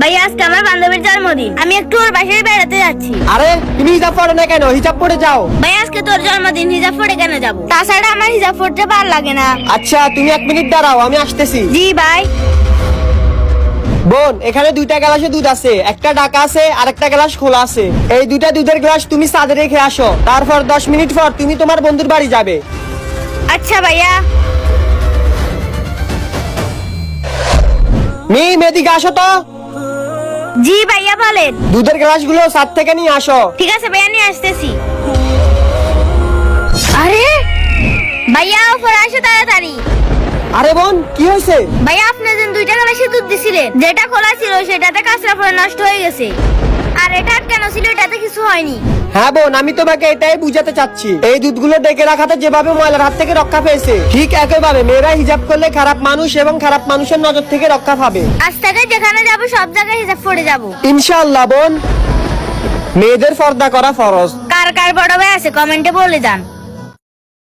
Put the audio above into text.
ভাইয়া আজকে আমার বান্ধবীর জন্মদিন, আমি একটু ওর বাসায় বেড়াতে যাচ্ছি। আরে তুমি হিজাব পরো না কেন? হিজাব পরে যাও। ভাইয়া আজকে তোর জন্মদিন, হিজাব পরে কেন যাবো? তাছাড়া আমার হিজাব পরতে ভালো লাগে না। আচ্ছা তুমি 1 মিনিট দাঁড়াও, আমি আসতেছি। জি ভাই। বোন, এখানে 2টা গ্লাসে দুধ আছে, একটা ঢাকা আছে আর একটা গ্লাস খোলা আছে। এই 2টা দুধের গ্লাস তুমি ছাদে রেখে আসো, তারপর 10 মিনিট পর তুমি তোমার বন্ধুর বাড়ি যাবে। আচ্ছা ভাইয়া। এদিকে আসো তো। জি ভাইয়া বলেন। দুধের গ্লাসগুলো ছাদ থেকে নিয়ে আসো। ঠিক আছে ভাইয়া, নিয়ে আসতেছি। আরে ভাইয়া উপরে আসো তাড়াতাড়ি। আরে বোন, কি হয়েছে? ভাইয়া আপনি যেন 2টা গ্লাসে দুধ দিছিলেন, যেটা খোলা ছিল সেটাতে কাঁচরা পড়ে নষ্ট হয়ে গেছে, আর এটা কেন ছিল এটাতে কিছু হয়নি। হ্যাঁ বোন, আমি তোমাকে এটাই বুঝাতে চাচ্ছি। এই দুধগুলো ডেকে রাখাতে যেভাবে ময়লার হাত থেকে রক্ষা পেয়েছে, ঠিক একইভাবে মেয়েরা হিজাব করলে খারাপ মানুষ এবং খারাপ মানুষের নজর থেকে রক্ষা পাবে। আজ থেকে যেখানে যাব সব জায়গায় হিসাব পড়ে যাব ইনশাআল্লাহ বোন। মেয়েদের পর্দা করা ফরজ। কার কার বড় ভাই আছে কমেন্টে বলে যান।